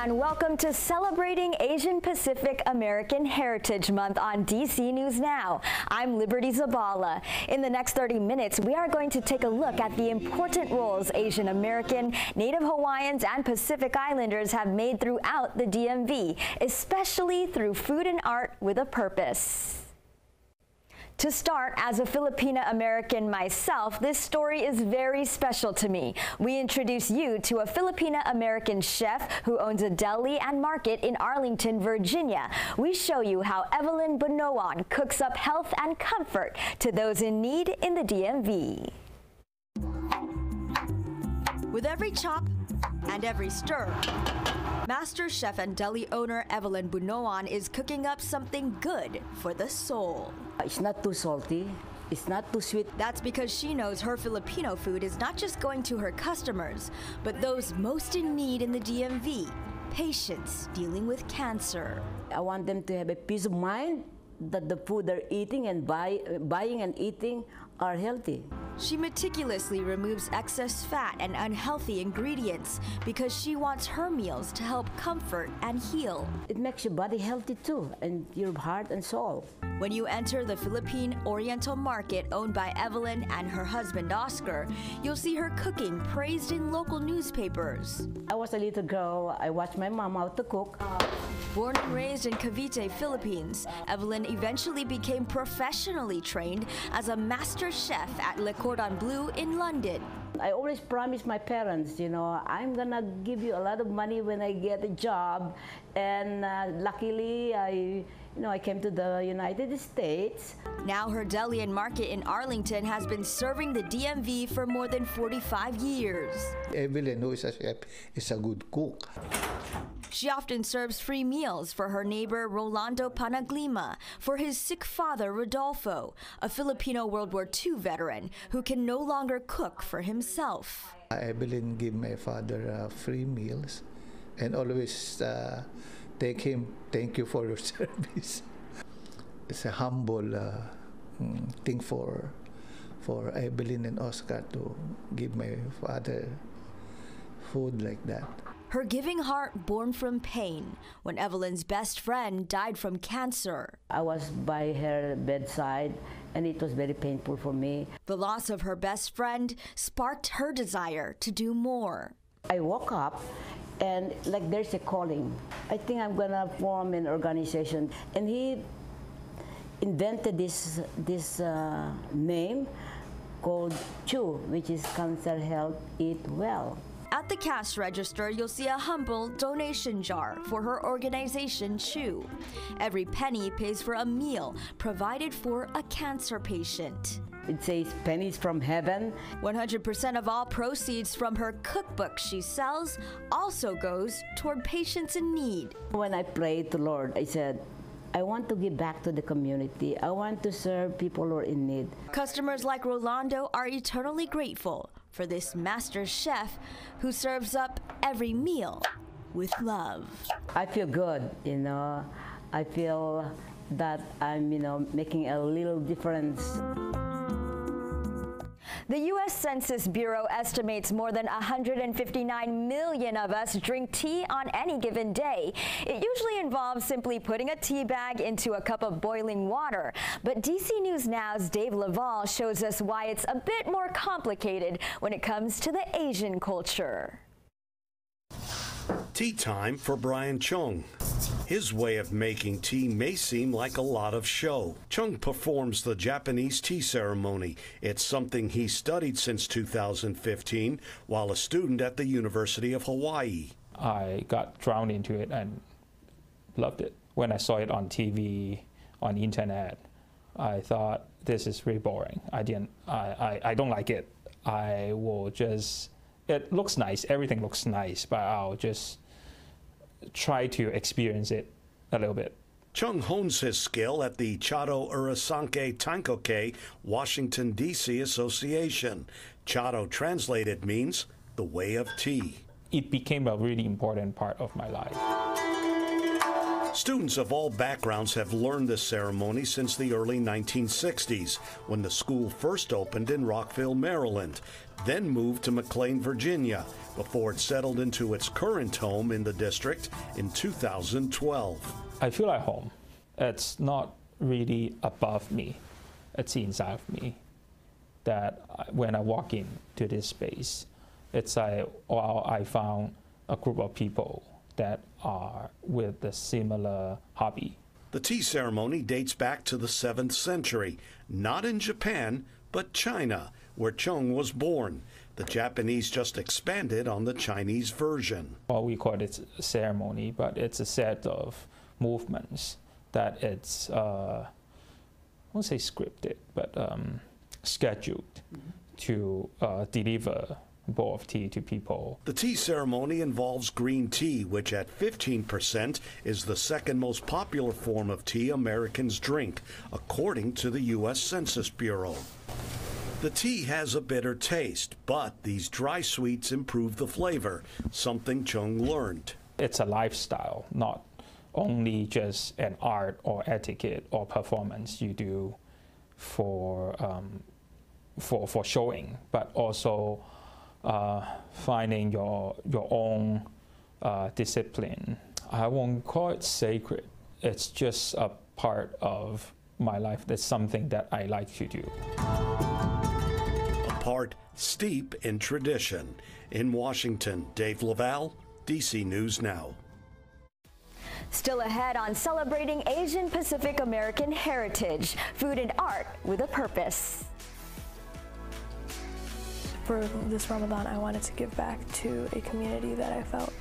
and welcome to Celebrating Asian Pacific American Heritage Month on DC News Now. I'm Liberty Zabala. In the next 30 minutes, we are going to take a look at the important roles Asian American, Native Hawaiians, and Pacific Islanders have made throughout the DMV, especially through food and art with a purpose. To start, as a Filipina-American myself, this story is very special to me. We introduce you to a Filipina-American chef who owns a deli and market in Arlington, Virginia. We show you how Evelyn Bunoan cooks up health and comfort to those in need in the DMV. With every chop and every stir, Master Chef and deli owner Evelyn Bunoan is cooking up something good for the soul. It's not too salty. It's not too sweet. That's because she knows her Filipino food is not just going to her customers, but those most in need in the DMV, patients dealing with cancer. I want them to have a peace of mind that the food they're eating and buying and eating are healthy. She meticulously removes excess fat and unhealthy ingredients because she wants her meals to help comfort and heal. It makes your body healthy too, and your heart and soul. When you enter the Philippine Oriental Market owned by Evelyn and her husband Oscar, you'll see her cooking praised in local newspapers. I was a little girl. I watched my mom how to cook. Born and raised in Cavite, Philippines, Evelyn eventually became professionally trained as a master chef at Le Cordon Bleu in London. I always promised my parents, I'm gonna give you a lot of money when I get a job, and luckily I came to the United States. Now her deli and market in Arlington has been serving the DMV for more than 45 years. Evelyn, who is a chef, is a good cook. She often serves free meals for her neighbor Rolando Panaglima, for his sick father Rodolfo, a Filipino World War II veteran who can no longer cook for himself. Evelyn gave my father free meals and always thank you for your service. It's a humble thing for Evelyn and Oscar to give my father food like that. Her giving heart born from pain when Evelyn's best friend died from cancer. I was by her bedside, and it was very painful for me. The loss of her best friend sparked her desire to do more. I woke up and like there's a calling. I think I'm gonna form an organization. And he invented this name called CHEW, which is Cancer Health Eat Well. At the cash register, you'll see a humble donation jar for her organization, CHEW. Every penny pays for a meal provided for a cancer patient. It says pennies from heaven. 100% of all proceeds from her cookbook she sells also goes toward patients in need. When I prayed to the Lord, I said, I want to give back to the community. I want to serve people who are in need. Customers like Rolando are eternally grateful for this master chef who serves up every meal with love. I feel good, I feel that I'm, making a little difference. The U.S. Census Bureau estimates more than 159 million of us drink tea on any given day. It usually involves simply putting a tea bag into a cup of boiling water. But DC News Now's Dave Laval shows us why it's a bit more complicated when it comes to the Asian culture. Tea time for Brian Chung. His way of making tea may seem like a lot of show. Chung performs the Japanese tea ceremony. It's something he studied since 2015 while a student at the University of Hawaii. I got drawn into it and loved it. When I saw it on TV, on the internet, I thought this is really boring. I don't like it. It looks nice, everything looks nice, but I'll just try to experience it a little bit. Chung hones his skill at the Chato Urasanke Tankoke Washington, D.C. Association. Chato translated means the way of tea. It became a really important part of my life. Students of all backgrounds have learned this ceremony since the early 1960s, when the school first opened in Rockville, Maryland, then moved to McLean, Virginia, before it settled into its current home in the district in 2012. I feel like home. It's not really above me. It's inside of me. That when I walk into this space, it's like, wow, I found a group of people that are with a similar hobby. The tea ceremony dates back to the 7th century, not in Japan, but China, where Chung was born. The Japanese just expanded on the Chinese version. Well, we call it a ceremony, but it's a set of movements that it's, I won't say scripted, but scheduled to deliver a bowl of tea to people. The tea ceremony involves green tea, which at 15% is the second most popular form of tea Americans drink, according to the U.S. Census Bureau. The tea has a bitter taste, but these dry sweets improve the flavor, something Chung learned. It's a lifestyle, not only just an art or etiquette or performance you do for showing, but also finding your own discipline. I won't call it sacred. It's just a part of my life. That's something that I like to do. A part steep in tradition. In Washington, Dave Laval, DC News Now. Still ahead on celebrating Asian Pacific American heritage, food and art with a purpose. For this Ramadan, I wanted to give back to a community that I felt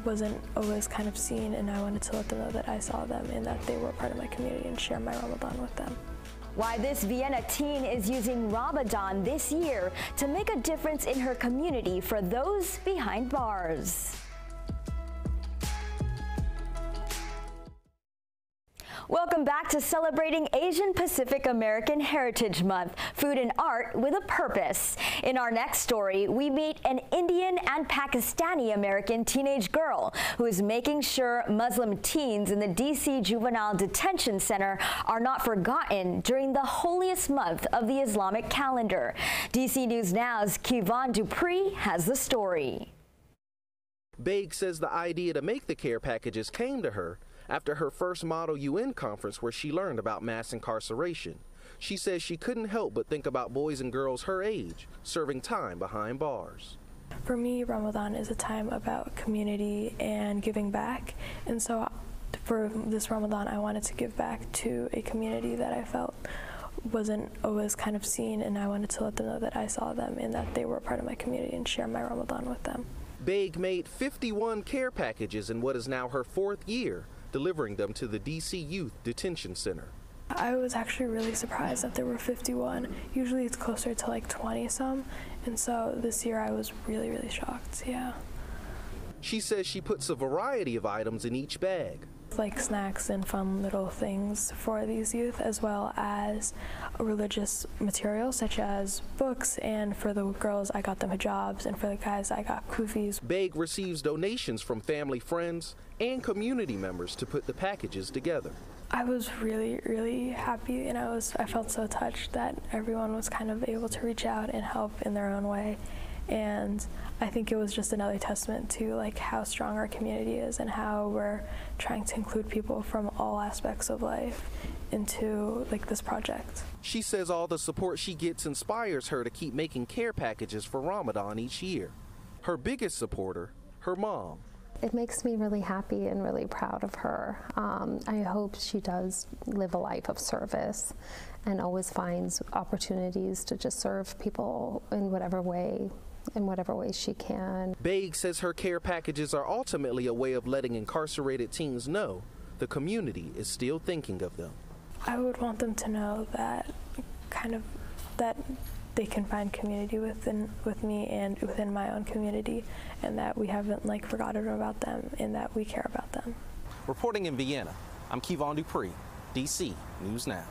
wasn't always kind of seen, and I wanted to let them know that I saw them and that they were part of my community and share my Ramadan with them. Why this Vienna teen is using Ramadan this year to make a difference in her community for those behind bars. Welcome back to celebrating Asian Pacific American Heritage Month, food and art with a purpose. In our next story, we meet an Indian and Pakistani American teenage girl who is making sure Muslim teens in the DC Juvenile Detention Center are not forgotten during the holiest month of the Islamic calendar. DC News Now's Kevon Dupree has the story. Baig says the idea to make the care packages came to her after her first Model UN conference, where she learned about mass incarceration. She says she couldn't help but think about boys and girls her age serving time behind bars. For me, Ramadan is a time about community and giving back, and so for this Ramadan, I wanted to give back to a community that I felt wasn't always kind of seen, and I wanted to let them know that I saw them and that they were part of my community and share my Ramadan with them. Baig made 51 care packages in what is now her 4th year, delivering them to the DC Youth Detention Center. I was actually really surprised that there were 51. Usually it's closer to like 20 some, and so this year I was really, really shocked, yeah. She says she puts a variety of items in each bag. Like snacks and fun little things for these youth, as well as religious material such as books, and for the girls I got them hijabs, and for the guys I got kufis. Baig receives donations from family, friends, and community members to put the packages together. I was really, really happy, and I felt so touched that everyone was kind of able to reach out and help in their own way. And I think it was just another testament to like how strong our community is and how we're trying to include people from all aspects of life into like this project. She says all the support she gets inspires her to keep making care packages for Ramadan each year. Her biggest supporter, her mom. It makes me really happy and really proud of her. I hope she does live a life of service and always finds opportunities to just serve people in whatever way she can. Baig says her care packages are ultimately a way of letting incarcerated teens know the community is still thinking of them. I would want them to know that that they can find community with me and within my own community, and that we haven't like forgotten about them and that we care about them. Reporting in Vienna, I'm Kevon Dupree, DC News Now.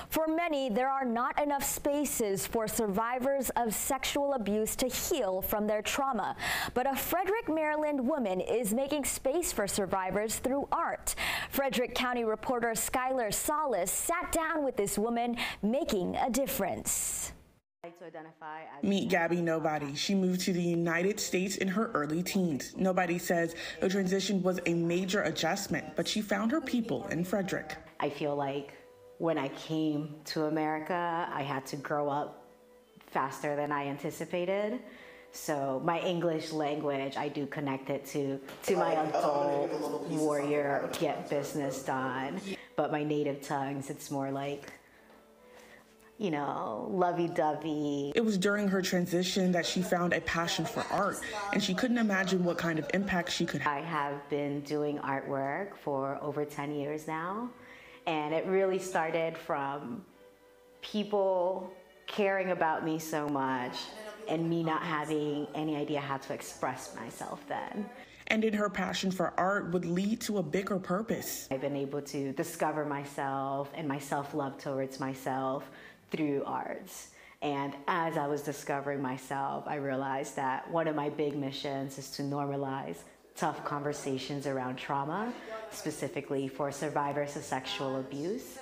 For many, there are not enough spaces for survivors of sexual abuse to heal from their trauma. But a Frederick, Maryland woman is making space for survivors through art. Frederick County reporter Skylar Salas sat down with this woman making a difference. Meet Gabby Nobody. She moved to the United States in her early teens. Nobody says the transition was a major adjustment, but she found her people in Frederick. I feel like when I came to America, I had to grow up faster than I anticipated. So my English language, I do connect it to my adult warrior, get business done. But my native tongues, it's more like, you know, lovey-dovey. It was during her transition that she found a passion for art, and she couldn't imagine what kind of impact she could have. I have been doing artwork for over 10 years now. And it really started from people caring about me so much and me not having any idea how to express myself then. And in her passion for art would lead to a bigger purpose. I've been able to discover myself and my self-love towards myself through arts. And as I was discovering myself, I realized that one of my big missions is to normalize tough conversations around trauma, specifically for survivors of sexual abuse.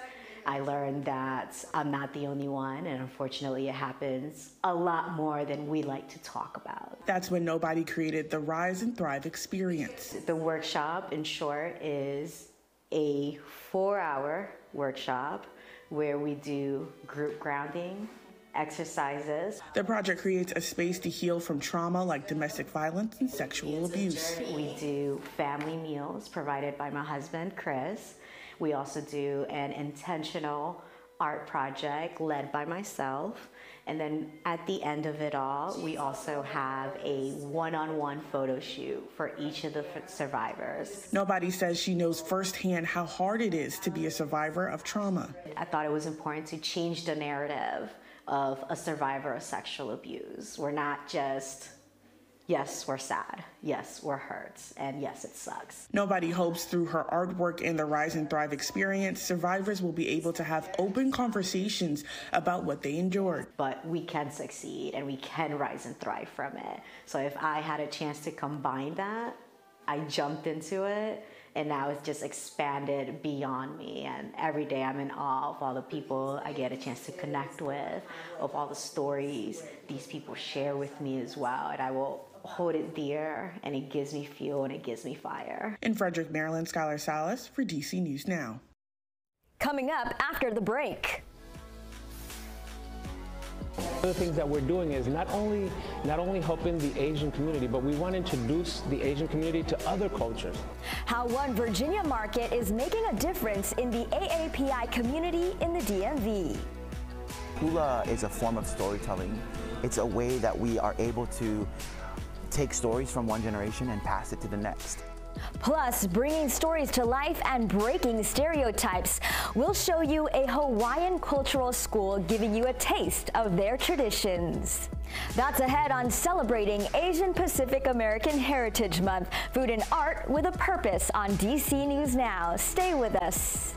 I learned that I'm not the only one, and unfortunately it happens a lot more than we like to talk about. That's when Nobody created the Rise and Thrive experience. The workshop, in short, is a 4-hour workshop where we do group grounding, exercises. The project creates a space to heal from trauma like domestic violence and sexual abuse. We do family meals provided by my husband, Chris. We also do an intentional art project led by myself. And then at the end of it all, we also have a one-on-one photo shoot for each of the survivors. Nobody says she knows firsthand how hard it is to be a survivor of trauma. I thought it was important to change the narrative of a survivor of sexual abuse. We're not just, yes, we're sad, yes, we're hurt, and yes, it sucks. Nobody hopes through her artwork and the Rise and Thrive experience, survivors will be able to have open conversations about what they endured. But we can succeed and we can rise and thrive from it. So if I had a chance to combine that, I jumped into it. And now it's just expanded beyond me. And every day I'm in awe of all the people I get a chance to connect with, of all the stories these people share with me as well. And I will hold it dear, and it gives me fuel and it gives me fire. In Frederick, Maryland, Skylar Salas for DC News Now. Coming up after the break. One of the things that we're doing is not only helping the Asian community, but we want to introduce the Asian community to other cultures. How one Virginia market is making a difference in the AAPI community in the DMV. Hula is a form of storytelling. It's a way that we are able to take stories from one generation and pass it to the next. Plus, bringing stories to life and breaking stereotypes. We'll show you a Hawaiian cultural school giving you a taste of their traditions. That's ahead on celebrating Asian Pacific American Heritage Month. Food and art with a purpose on DC News Now. Stay with us.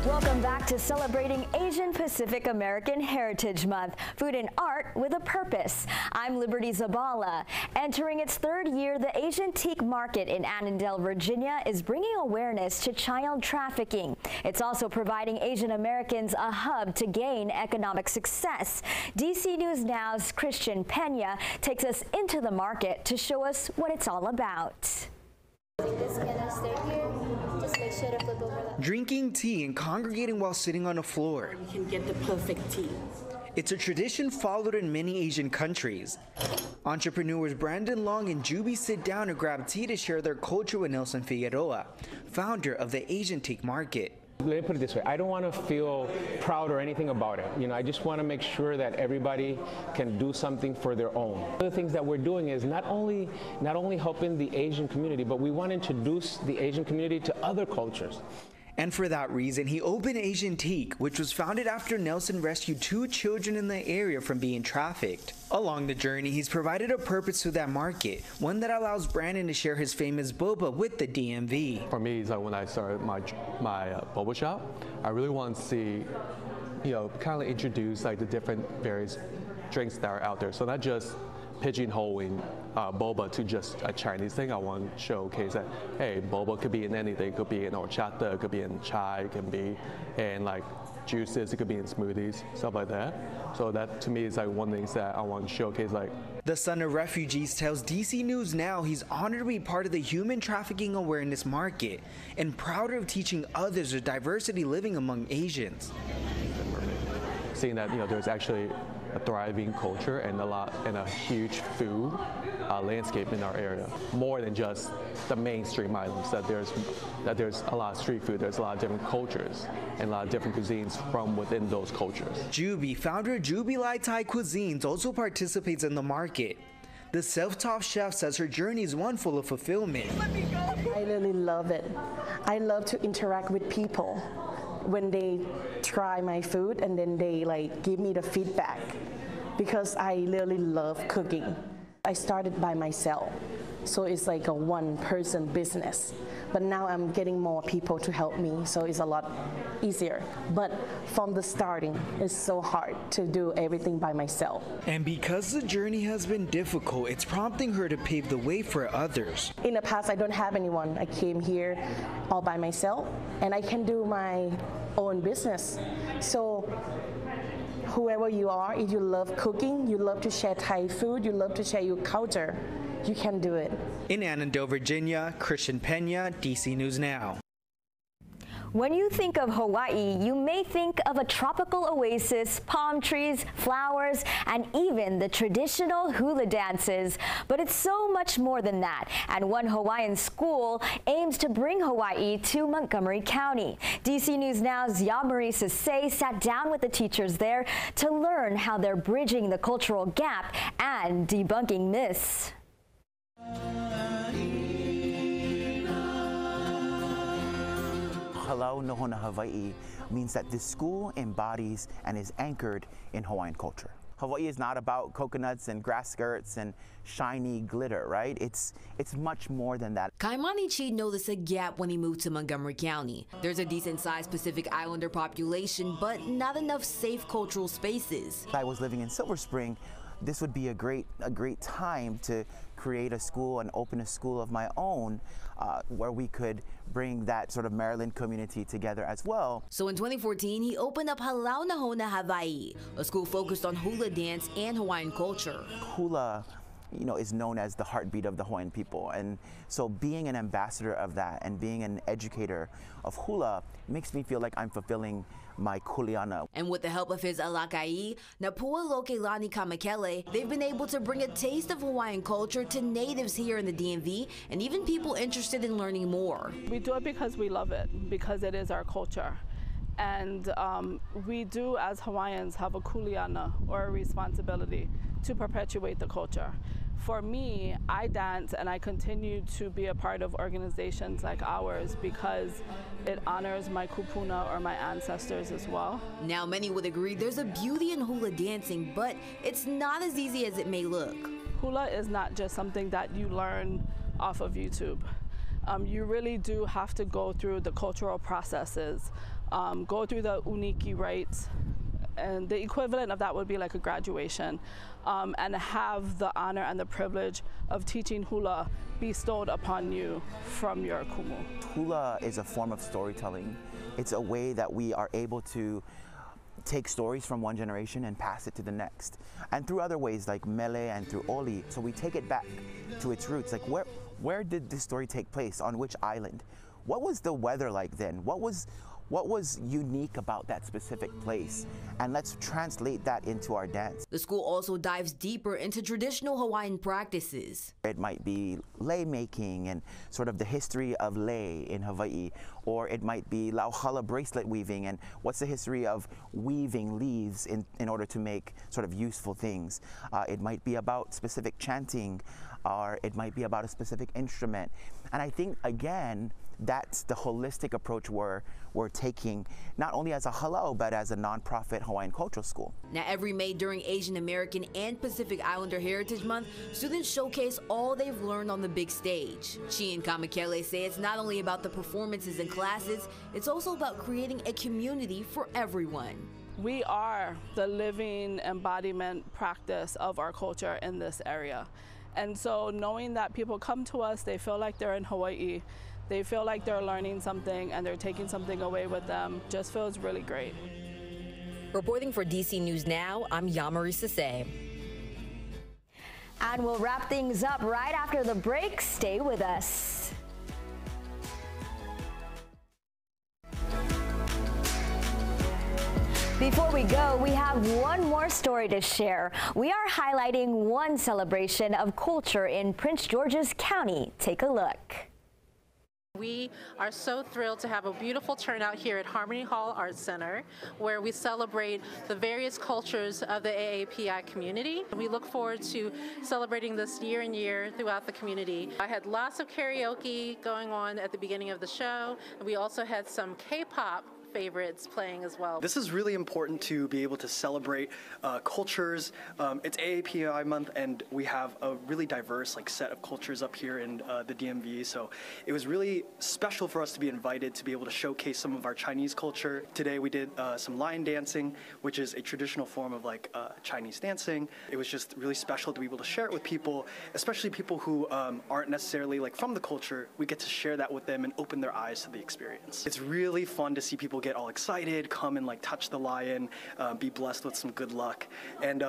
Welcome back to celebrating Asian Pacific American Heritage Month. Food and art with a purpose. I'm Liberty Zabala. Entering its 3rd year, the Asian Teak Market in Annandale, Virginia is bringing awareness to child trafficking. It's also providing Asian Americans a hub to gain economic success. DC News Now's Christian Pena takes us into the market to show us what it's all about. Drinking tea and congregating while sitting on a floor. You can get the perfect tea. It's a tradition followed in many Asian countries. Entrepreneurs Brandon Long and Juby sit down and grab tea to share their culture with Nelson Figueroa, founder of the Asian Teak Market. Let me put it this way, I don't want to feel proud or anything about it. You know, I just want to make sure that everybody can do something for their own. One of the things that we're doing is not only helping the Asian community, but we want to introduce the Asian community to other cultures. And for that reason, he opened Asian Teak, which was founded after Nelson rescued 2 children in the area from being trafficked. Along the journey, he's provided a purpose to that market, one that allows Brandon to share his famous boba with the DMV. For me, it's like when I started my boba shop, I really want to see, kind of introduce like the different various drinks that are out there. So not just pigeonholing boba to just a Chinese thing. I want to showcase that, hey, boba could be in anything. It could be in horchata, it could be in chai, it can be in like juices, it could be in smoothies, stuff like that. So that to me is like one thing that I want to showcase. Like the son of refugees tells DC News Now he's honored to be part of the human trafficking awareness market and prouder of teaching others the diversity living among Asians. Seeing that there's actually a thriving culture and a huge food landscape in our area, more than just the mainstream items. That there's a lot of street food, there's a lot of different cultures and a lot of different cuisines from within those cultures. Juby, founder of Juby Lai Thai Cuisines, also participates in the market. The self-taught chef says her journey is one full of fulfillment. I really love it. I love to interact with people when they try my food and then they give me the feedback, because I really love cooking. I started by myself, so it's like a one-person business. But now I'm getting more people to help me, so it's a lot easier. But from the starting, it's so hard to do everything by myself. And because the journey has been difficult, it's prompting her to pave the way for others. In the past, I don't have anyone. I came here all by myself, and I can do my own business. So whoever you are, if you love cooking, you love to share Thai food, you love to share your culture, you can do it. In Annandale, Virginia, Christian Pena, DC News Now. When you think of Hawaii, you may think of a tropical oasis, palm trees, flowers, and even the traditional hula dances. But it's so much more than that. And one Hawaiian school aims to bring Hawaii to Montgomery County. DC News Now's Yamari Sase sat down with the teachers there to learn how they're bridging the cultural gap and debunking myths. Halau Nohona Hawaii means that this school embodies and is anchored in Hawaiian culture. Hawaii is not about coconuts and grass skirts and shiny glitter, right? It's much more than that. Kaimani Chi noticed a gap when he moved to Montgomery County. There's a decent-sized Pacific Islander population, but not enough safe cultural spaces. I was living in Silver Spring. This would be a great time to create a school and open a school of my own where we could bring that sort of Maryland community together as well. So in 2014, he opened up Halau Nahona Hawaii, a school focused on hula dance and Hawaiian culture. Hula, is known as the heartbeat of the Hawaiian people. And so being an ambassador of that and being an educator of hula makes me feel like I'm fulfilling my kuleana. And with the help of his alakai, Napua Lokelani Kamakele, they've been able to bring a taste of Hawaiian culture to natives here in the DMV and even people interested in learning more. We do it because we love it, because it is our culture. And we do, as Hawaiians, have a kuleana, or a responsibility, to perpetuate the culture. For me, I dance and I continue to be a part of organizations like ours because it honors my kupuna, or my ancestors, as well. Now, many would agree there's a beauty in hula dancing, but it's not as easy as it may look. Hula is not just something that you learn off of YouTube. You really do have to go through the cultural processes, go through the uniki rites, and the equivalent of that would be like a graduation, and have the honor and the privilege of teaching hula bestowed upon you from your kumu. Hula is a form of storytelling. It's a way that we are able to take stories from one generation and pass it to the next. And through other ways like mele and through oli. So we take it back to its roots. Like where did this story take place? On which island? What was the weather like then? What was unique about that specific place? And let's translate that into our dance. The school also dives deeper into traditional Hawaiian practices. It might be lei making and sort of the history of lei in Hawaii, or it might be lauhala bracelet weaving and what's the history of weaving leaves in order to make sort of useful things. It might be about specific chanting or it might be about a specific instrument. And I think, again, that's the holistic approach we're taking, not only as a halau, but as a nonprofit Hawaiian cultural school. Now, every May during Asian American and Pacific Islander Heritage Month, students showcase all they've learned on the big stage. Chi and Kamakele say it's not only about the performances and classes, it's also about creating a community for everyone. We are the living embodiment practice of our culture in this area. And so knowing that people come to us, they feel like they're in Hawaii, they feel like they're learning something and they're taking something away with them, just feels really great. Reporting for DC News Now, I'm Yamari Sase. And we'll wrap things up right after the break. Stay with us. Before we go, we have one more story to share. We are highlighting one celebration of culture in Prince George's County. Take a look. We are so thrilled to have a beautiful turnout here at Harmony Hall Arts Center, where we celebrate the various cultures of the AAPI community. We look forward to celebrating this year and year throughout the community. I had lots of karaoke going on at the beginning of the show, and we also had some K-pop favorites playing as well. This is really important to be able to celebrate cultures. It's AAPI month, and we have a really diverse set of cultures up here in the DMV. So it was really special for us to be invited to be able to showcase some of our Chinese culture. Today we did some lion dancing, which is a traditional form of Chinese dancing. It was just really special to be able to share it with people, especially people who aren't necessarily from the culture. We get to share that with them and open their eyes to the experience. It's really fun to see people get all excited, come and touch the lion, be blessed with some good luck, and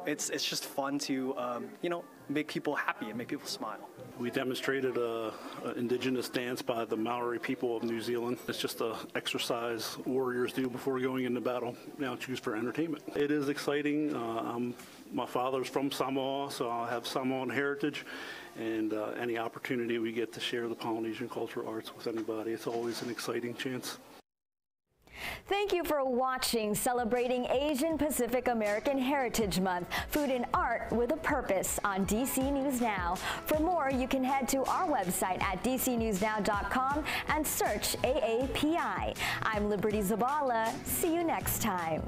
it's just fun to make people happy and make people smile. We demonstrated an indigenous dance by the Maori people of New Zealand. It's just an exercise warriors do before going into battle. Now choose for entertainment. It is exciting. My father's from Samoa, so I have Samoan heritage. And any opportunity we get to share the Polynesian cultural arts with anybody, it's always an exciting chance. Thank you for watching Celebrating Asian Pacific American Heritage Month, Food and Art with a Purpose on DC News Now. For more, you can head to our website at dcnewsnow.com and search AAPI. I'm Liberty Zabala. See you next time.